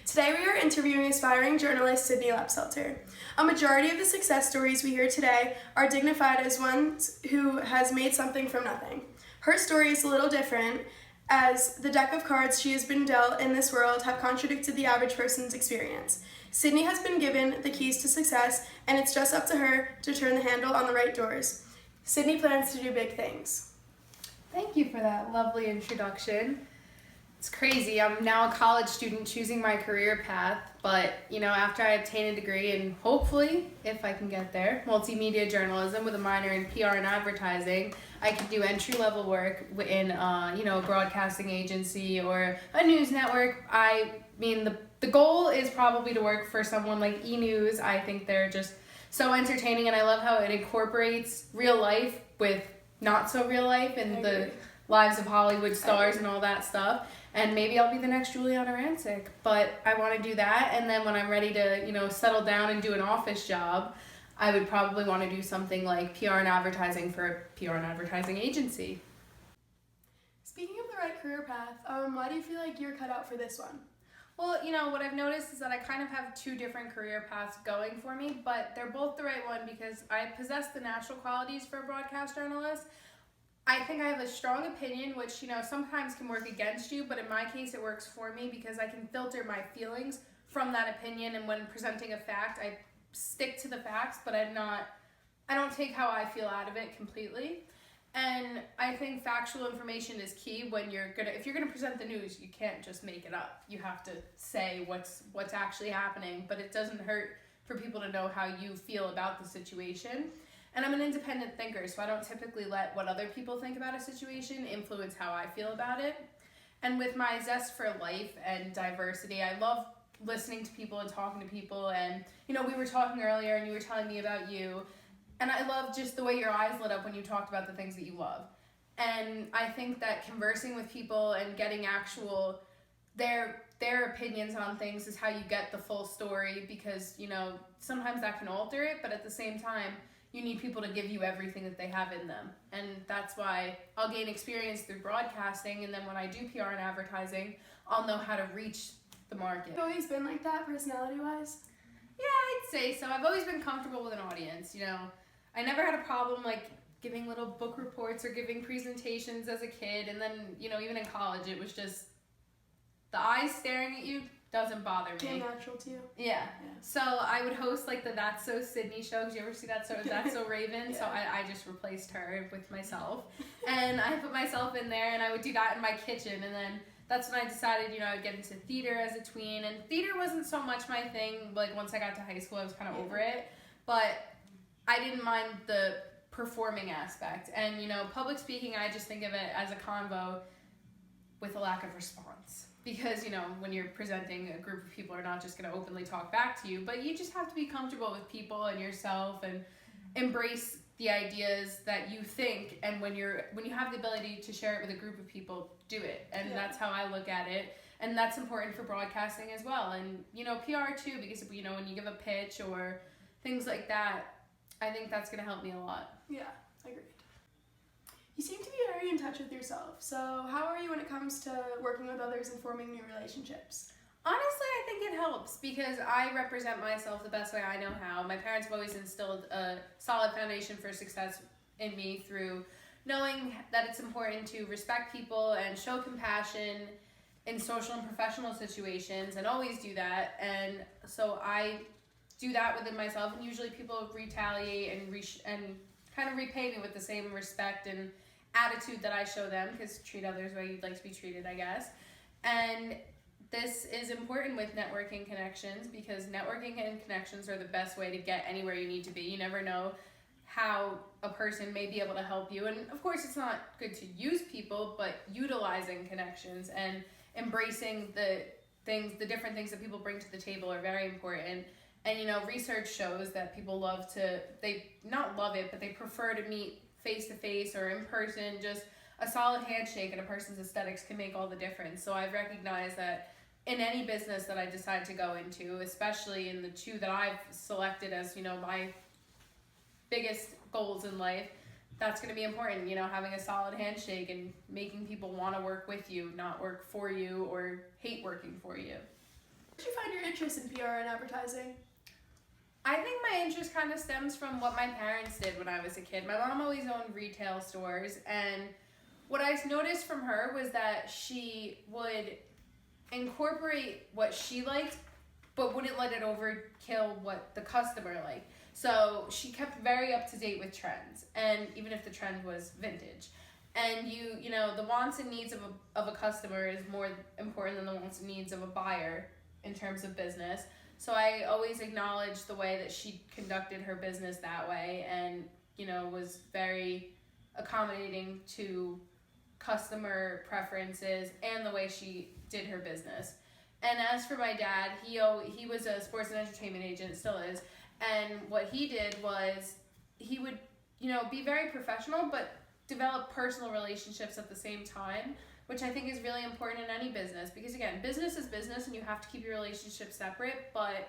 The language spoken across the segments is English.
Today we are interviewing aspiring journalist Sydney Lepselter. A majority of the success stories we hear today are dignified as ones who has made something from nothing. Her story is a little different, as the deck of cards she has been dealt in this world have contradicted the average person's experience. Sydney has been given the keys to success, and it's just up to her to turn the handle on the right doors. Sydney plans to do big things. Thank you for that lovely introduction. It's crazy. I'm now a college student choosing my career path, but after I obtain a degree and hopefully, if I can get there, multimedia journalism with a minor in PR and advertising, I could do entry-level work in a broadcasting agency or a news network. I mean, the goal is probably to work for someone like E! News. I think they're just so entertaining, and I love how it incorporates real life with not so real life and the lives of Hollywood stars and all that stuff. And maybe I'll be the next Juliana Rancic, but I want to do that. And then when I'm ready to, settle down and do an office job, I would probably want to do something like PR and advertising for a PR and advertising agency. Speaking of the right career path, why do you feel like you're cut out for this one? Well, what I've noticed is that I kind of have two different career paths going for me, but they're both the right one because I possess the natural qualities for a broadcast journalist. I think I have a strong opinion, which, sometimes can work against you, but in my case it works for me because I can filter my feelings from that opinion, and when presenting a fact, I stick to the facts, but I don't take how I feel out of it completely. And I think factual information is key if you're gonna present the news, you can't just make it up. You have to say what's actually happening, but it doesn't hurt for people to know how you feel about the situation. And I'm an independent thinker, so I don't typically let what other people think about a situation influence how I feel about it. And with my zest for life and diversity, I love listening to people and talking to people. And, we were talking earlier and you were telling me about you. And I love just the way your eyes lit up when you talked about the things that you love. And I think that conversing with people and getting their opinions on things is how you get the full story, because, sometimes that can alter it, but at the same time, you need people to give you everything that they have in them. And that's why I'll gain experience through broadcasting, and then when I do PR and advertising, I'll know how to reach the market. Have you always been like that, personality-wise? Yeah, I'd say so. I've always been comfortable with an audience, I never had a problem, giving little book reports or giving presentations as a kid, and then, even in college, it was just the eyes staring at you doesn't bother me. Came natural to you. Yeah. So I would host the That's So Sydney show. Did you ever see That's So Raven? Yeah. So I just replaced her with myself. And I put myself in there, and I would do that in my kitchen. And then that's when I decided, I would get into theater as a tween. And theater wasn't so much my thing. Once I got to high school, I was kind of over it. But I didn't mind the performing aspect. And, public speaking, I just think of it as a convo with a lack of response. Because, when you're presenting, a group of people are not just going to openly talk back to you, but you just have to be comfortable with people and yourself and embrace the ideas that you think. And when you have the ability to share it with a group of people, do it. And that's how I look at it. And that's important for broadcasting as well. And, PR too, because, when you give a pitch or things like that, I think that's going to help me a lot. Yeah, agreed. You seem to be very in touch with yourself. So how are you when it comes to working with others and forming new relationships? Honestly, I think it helps because I represent myself the best way I know how. My parents have always instilled a solid foundation for success in me through knowing that it's important to respect people and show compassion in social and professional situations, and always do that. And so I do that within myself, and usually people retaliate and kind of repay me with the same respect and attitude that I show them, because treat others the way you'd like to be treated, I guess. And this is important with networking connections, because networking and connections are the best way to get anywhere you need to be. You never know how a person may be able to help you. And of course, it's not good to use people, but utilizing connections and embracing the different things that people bring to the table are very important. And, research shows that people they not love it, but they prefer to meet face-to-face or in person. Just a solid handshake and a person's aesthetics can make all the difference. So I've recognized that in any business that I decide to go into, especially in the two that I've selected as, my biggest goals in life, that's going to be important, having a solid handshake and making people want to work with you, not work for you or hate working for you. Did you find your interest in PR and advertising? I think my interest kind of stems from what my parents did when I was a kid. My mom always owned retail stores, and what I noticed from her was that she would incorporate what she liked, but wouldn't let it overkill what the customer liked. So she kept very up to date with trends, and even if the trend was vintage. And you know, the wants and needs of a customer is more important than the wants and needs of a buyer in terms of business. So I always acknowledged the way that she conducted her business that way, and, you know, was very accommodating to customer preferences and the way she did her business. And as for my dad, he was a sports and entertainment agent, still is, and what he did was he would, you know, be very professional but develop personal relationships at the same time, which I think is really important in any business, because again, business is business and you have to keep your relationships separate. But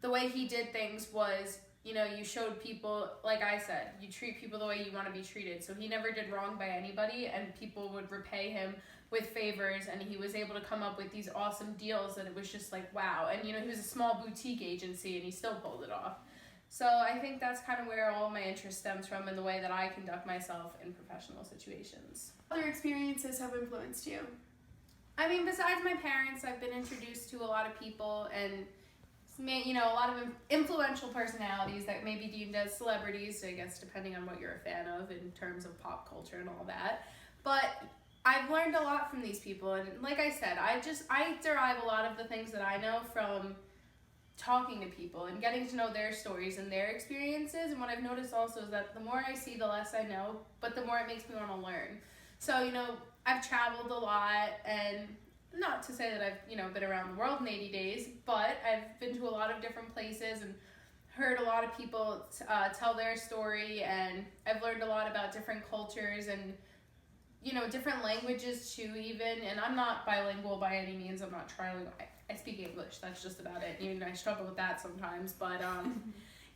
the way he did things was, you know, you showed people, like I said, you treat people the way you want to be treated. So he never did wrong by anybody, and people would repay him with favors, and he was able to come up with these awesome deals that it was just like, wow. And, you know, he was a small boutique agency and he still pulled it off. So I think that's kind of where all my interest stems from, and the way that I conduct myself in professional situations. Other experiences have influenced you? I mean, besides my parents, I've been introduced to a lot of people, and, you know, a lot of influential personalities that may be deemed as celebrities, I guess, depending on what you're a fan of in terms of pop culture and all that. But I've learned a lot from these people, and like I said, I derive a lot of the things that I know from talking to people and getting to know their stories and their experiences. And what I've noticed also is that the more I see, the less I know, but the more it makes me want to learn. So, you know, I've traveled a lot, and not to say that I've, you know, been around the world in 80 days, but I've been to a lot of different places and heard a lot of people tell their story, and I've learned a lot about different cultures and, you know, different languages too even. And I'm not bilingual by any means. I'm not trilingual. I speak English, that's just about it. Even I struggle with that sometimes, but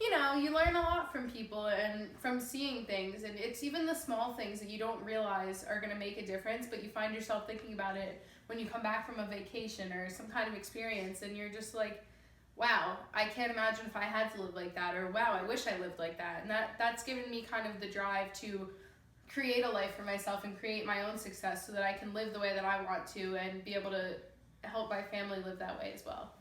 you know, you learn a lot from people and from seeing things, and it's even the small things that you don't realize are going to make a difference, but you find yourself thinking about it when you come back from a vacation or some kind of experience, and you're just like, wow, I can't imagine if I had to live like that, or wow, I wish I lived like that. And that's given me kind of the drive to create a life for myself and create my own success so that I can live the way that I want to and be able to help my family live that way as well.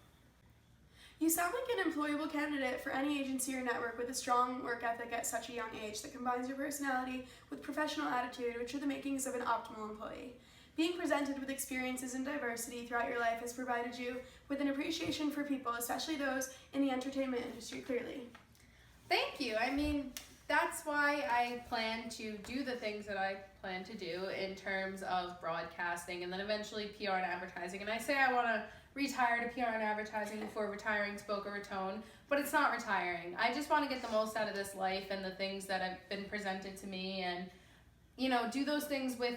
You sound like an employable candidate for any agency or network with a strong work ethic at such a young age that combines your personality with professional attitude, which are the makings of an optimal employee. Being presented with experiences and diversity throughout your life has provided you with an appreciation for people, especially those in the entertainment industry, clearly. Thank you. I mean, that's why I plan to do the things that I plan to do in terms of broadcasting and then eventually PR and advertising. And I say I want to retire to PR and advertising before retiring to Boca Raton, but it's not retiring. I just want to get the most out of this life and the things that have been presented to me, and, you know, do those things with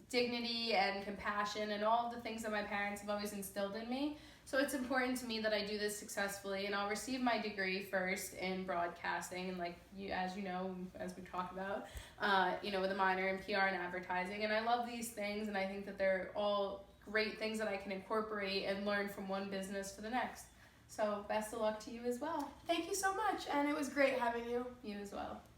dignity and compassion and all of the things that my parents have always instilled in me. So it's important to me that I do this successfully, and I'll receive my degree first in broadcasting, and like you, as we talk about, you know, with a minor in PR and advertising. And I love these things, and I think that they're all great things that I can incorporate and learn from one business to the next. So best of luck to you as well. Thank you so much, and it was great having you. You as well.